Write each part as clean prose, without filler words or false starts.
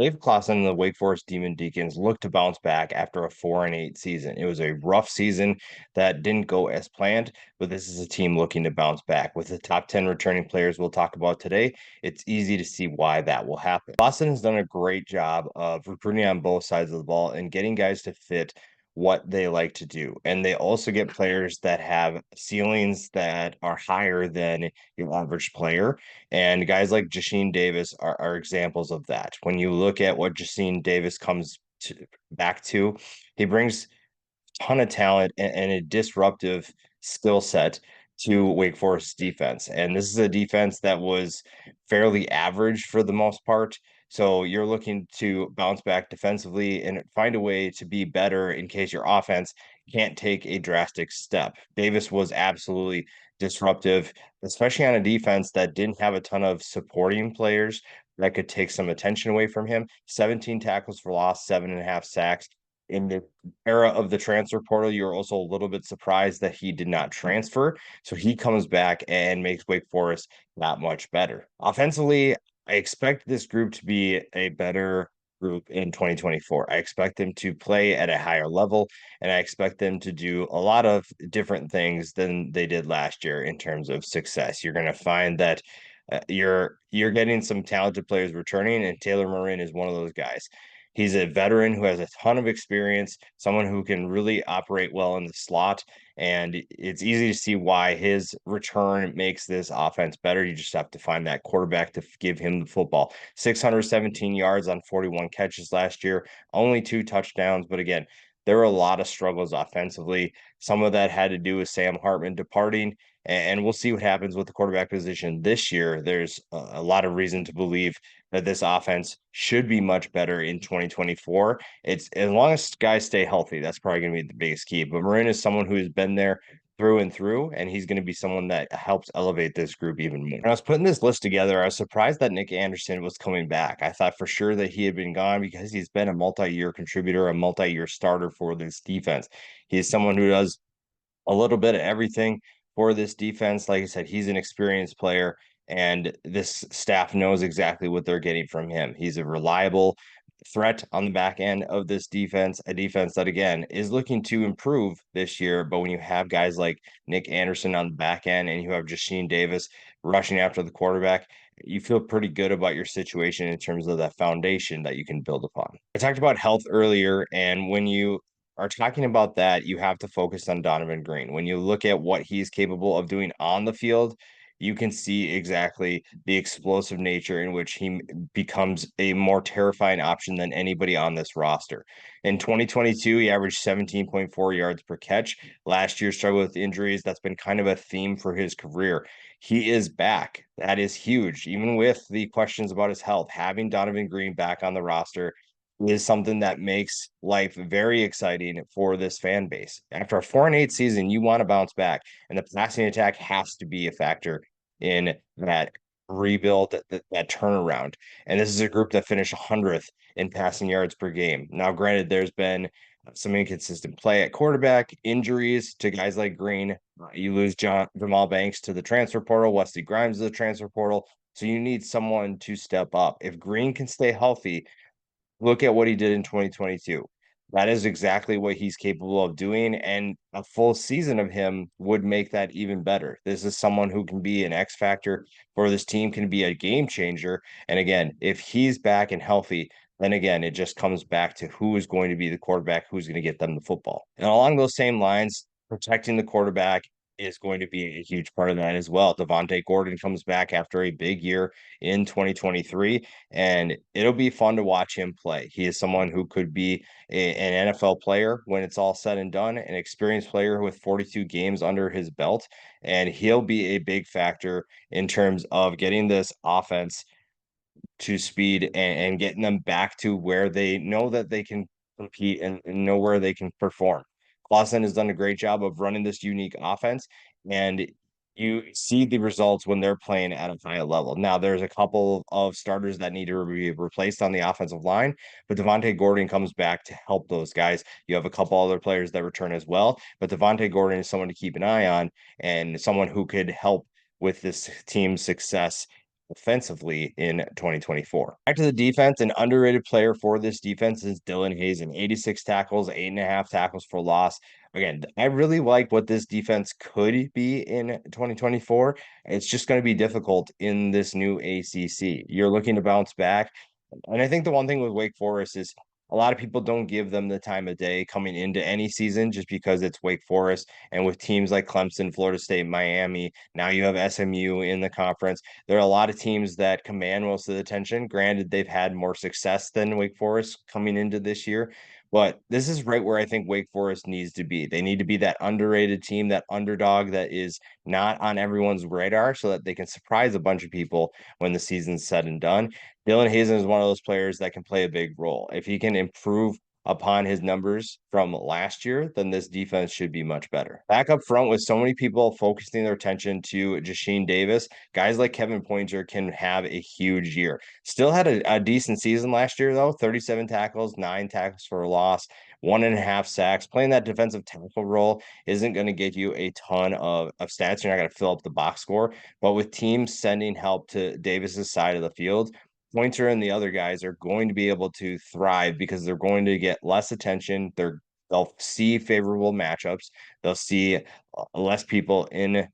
Dave Clawson and the Wake Forest Demon Deacons look to bounce back after a 4-8 season. It was a rough season that didn't go as planned, but this is a team looking to bounce back. With the top 10 returning players we'll talk about today, it's easy to see why that will happen. Clawson has done a great job of recruiting on both sides of the ball and getting guys to fit what they like to do. And they also get players that have ceilings that are higher than your average player. And guys like Jasheen Davis are examples of that. When you look at what Jasheen Davis back to, he brings a ton of talent and a disruptive skill set to Wake Forest defense. And this is a defense that was fairly average for the most part. So you're looking to bounce back defensively and find a way to be better in case your offense can't take a drastic step. Davis was absolutely disruptive, especially on a defense that didn't have a ton of supporting players that could take some attention away from him. 17 tackles for loss, 7.5 sacks. In the era of the transfer portal, you're also a little bit surprised that he did not transfer. So he comes back and makes Wake Forest that much better. Offensively, I expect this group to be a better group in 2024. I expect them to play at a higher level, and I expect them to do a lot of different things than they did last year in terms of success. You're going to find that you're getting some talented players returning, and Taylor Marin is one of those guys. He's a veteran who has a ton of experience, someone who can really operate well in the slot. And it's easy to see why his return makes this offense better. You just have to find that quarterback to give him the football. 617 yards on 41 catches last year, only 2 touchdowns. But again, there were a lot of struggles offensively. Some of that had to do with Sam Hartman departing. And we'll see what happens with the quarterback position this year. There's a lot of reason to believe that this offense should be much better in 2024. It's as long as guys stay healthy, that's probably going to be the biggest key. But Marin is someone who's been there through and through, and he's going to be someone that helps elevate this group even more. When I was putting this list together, I was surprised that Nick Anderson was coming back. I thought for sure that he had been gone because he's been a multi-year contributor, a multi-year starter for this defense. He is someone who does a little bit of everything for this defense. Like I said, he's an experienced player, and this staff knows exactly what they're getting from him. He's a reliable threat on the back end of this defense, a defense that, again, is looking to improve this year. But when you have guys like Nick Anderson on the back end and you have Jasheen Davis rushing after the quarterback, you feel pretty good about your situation in terms of that foundation that you can build upon. I talked about health earlier, and when you are talking about that, you have to focus on Donovan Green. When you look at what he's capable of doing on the field, you can see exactly the explosive nature in which he becomes a more terrifying option than anybody on this roster. In 2022, he averaged 17.4 yards per catch. Last year, struggled with injuries. That's been kind of a theme for his career. He is back. That is huge. Even with the questions about his health, having Donovan Green back on the roster is something that makes life very exciting for this fan base. After a 4-8 season, you want to bounce back, and the passing attack has to be a factor in that rebuild, that turnaround. And this is a group that finished 100th in passing yards per game. Now, granted, there's been some inconsistent play at quarterback, injuries to guys like Green. You lose Jamal Banks to the transfer portal, Wesley Grimes to the transfer portal. So you need someone to step up. If Green can stay healthy, look at what he did in 2022. That is exactly what he's capable of doing, and a full season of him would make that even better. This is someone who can be an X factor for this team, can be a game changer. And again, if he's back and healthy, then again, it just comes back to who is going to be the quarterback, who's going to get them the football. And along those same lines, protecting the quarterback is going to be a huge part of that as well. Devontae Gordon comes back after a big year in 2023, and it'll be fun to watch him play. He is someone who could be an NFL player when it's all said and done, an experienced player with 42 games under his belt, and he'll be a big factor in terms of getting this offense to speed and getting them back to where they know that they can compete and know where they can perform. Clausen has done a great job of running this unique offense, and you see the results when they're playing at a high level. Now, there's a couple of starters that need to be replaced on the offensive line, but Devontae Gordon comes back to help those guys. You have a couple other players that return as well, but Devontae Gordon is someone to keep an eye on and someone who could help with this team's success offensively in 2024. Back to the defense, an underrated player for this defense is Dylan Hazen, 86 tackles, 8.5 tackles for loss. Again, I really like what this defense could be in 2024. It's just going to be difficult in this new ACC. You're looking to bounce back. And I think the one thing with Wake Forest is a lot of people don't give them the time of day coming into any season just because it's Wake Forest. And with teams like Clemson, Florida State, Miami, now you have SMU in the conference. There are a lot of teams that command most of the attention. Granted, they've had more success than Wake Forest coming into this year, but this is right where I think Wake Forest needs to be. They need to be that underrated team, that underdog that is not on everyone's radar so that they can surprise a bunch of people when the season's said and done. Dylan Hazen is one of those players that can play a big role. If he can improve upon his numbers from last year, then this defense should be much better. Back up front, with so many people focusing their attention to Jasheen Davis, guys like Kevin Pointer can have a huge year. Still had a decent season last year, though. 37 tackles, 9 tackles for a loss, 1.5 sacks. Playing that defensive tackle role isn't going to get you a ton of stats. You're not going to fill up the box score. But with teams sending help to Davis's side of the field, Pointer and the other guys are going to be able to thrive because they're going to get less attention. They'll see favorable matchups. They'll see less people in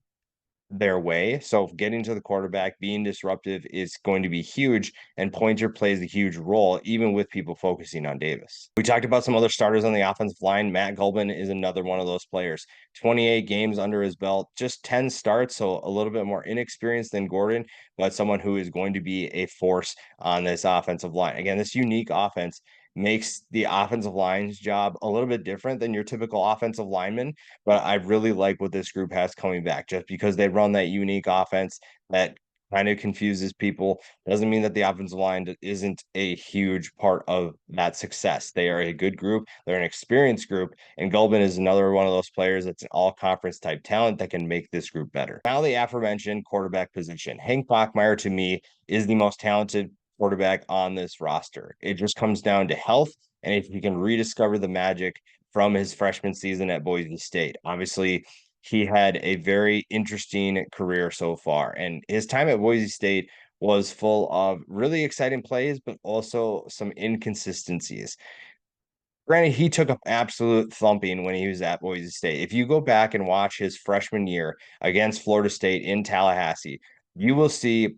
their way. So getting to the quarterback, being disruptive is going to be huge, and Pointer plays a huge role, even with people focusing on Davis. We talked about some other starters on the offensive line. Matt Gulbin is another one of those players. 28 games under his belt, just 10 starts, so a little bit more inexperienced than Gordon, but someone who is going to be a force on this offensive line. Again, this unique offense makes the offensive line's job a little bit different than your typical offensive lineman, but I really like what this group has coming back just because they run that unique offense that kind of confuses people. Doesn't mean that the offensive line isn't a huge part of that success. They are a good group, they're an experienced group, and Gulbin is another one of those players that's an all conference type talent that can make this group better. Now, the aforementioned quarterback position. Hank Bachmeier, to me, is the most talented quarterback on this roster. It just comes down to health, and if he can rediscover the magic from his freshman season at Boise State. Obviously, he had a very interesting career so far, and his time at Boise State was full of really exciting plays, but also some inconsistencies. Granted, he took an absolute thumping when he was at Boise State. If you go back and watch his freshman year against Florida State in Tallahassee, you will see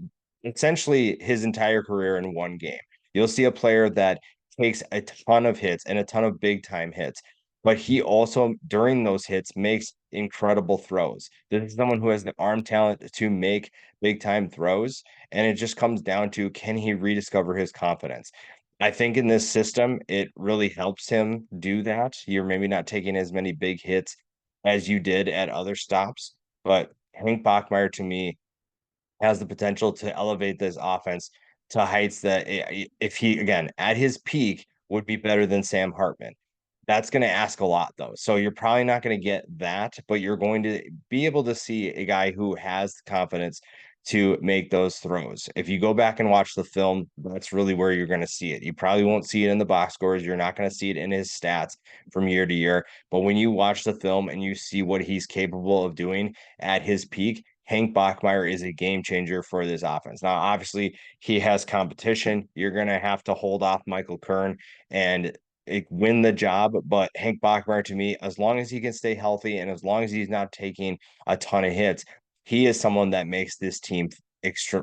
essentially his entire career in one game. You'll see a player that takes a ton of hits and a ton of big time hits, but he also, during those hits, makes incredible throws. This is someone who has the arm talent to make big time throws, and it just comes down to, can he rediscover his confidence? I think in this system, it really helps him do that. You're maybe not taking as many big hits as you did at other stops, but Hank Bachmeier, to me, has the potential to elevate this offense to heights that, if he, again, at his peak, would be better than Sam Hartman. That's going to ask a lot, though. So you're probably not going to get that, but you're going to be able to see a guy who has the confidence to make those throws. If you go back and watch the film, that's really where you're going to see it. You probably won't see it in the box scores. You're not going to see it in his stats from year to year. But when you watch the film and you see what he's capable of doing at his peak, Hank Bachmeier is a game changer for this offense. Now, obviously, he has competition. You're going to have to hold off Michael Kern and win the job. But Hank Bachmeier, to me, as long as he can stay healthy and as long as he's not taking a ton of hits, he is someone that makes this team extra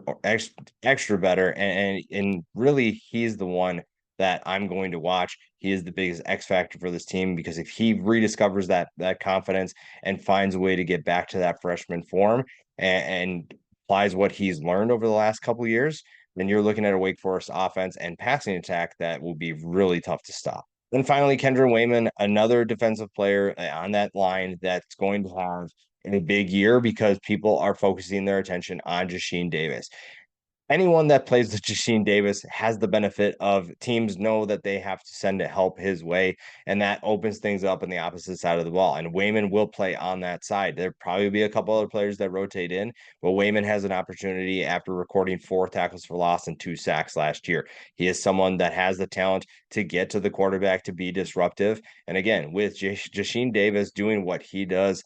better. And really, he's the one that I'm going to watch. He is the biggest X factor for this team because if he rediscovers that confidence and finds a way to get back to that freshman form and applies what he's learned over the last couple of years, then you're looking at a Wake Forest offense and passing attack that will be really tough to stop. Then finally, Kendra Wayman, another defensive player on that line that's going to have a big year because people are focusing their attention on Jasheen Davis. Anyone that plays with Jasheen Davis has the benefit of teams know that they have to send help his way, and that opens things up on the opposite side of the ball. And Wayman will play on that side. There probably be a couple other players that rotate in, but Wayman has an opportunity after recording 4 tackles for loss and 2 sacks last year. He is someone that has the talent to get to the quarterback, to be disruptive. And again, with Jasheen Davis doing what he does,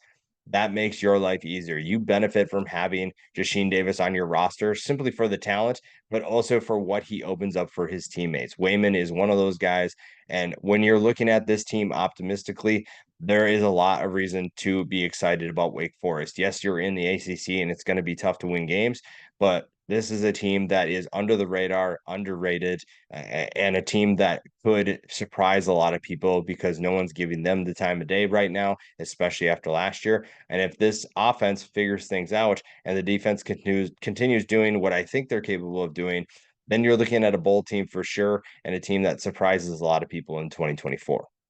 that makes your life easier. You benefit from having Jashin Davis on your roster simply for the talent, but also for what he opens up for his teammates. Wayman is one of those guys. And when you're looking at this team optimistically, there is a lot of reason to be excited about Wake Forest. Yes, you're in the ACC and it's going to be tough to win games, but this is a team that is under the radar, underrated, and a team that could surprise a lot of people because no one's giving them the time of day right now, especially after last year. And if this offense figures things out and the defense continues doing what I think they're capable of doing, then you're looking at a bowl team for sure and a team that surprises a lot of people in 2024.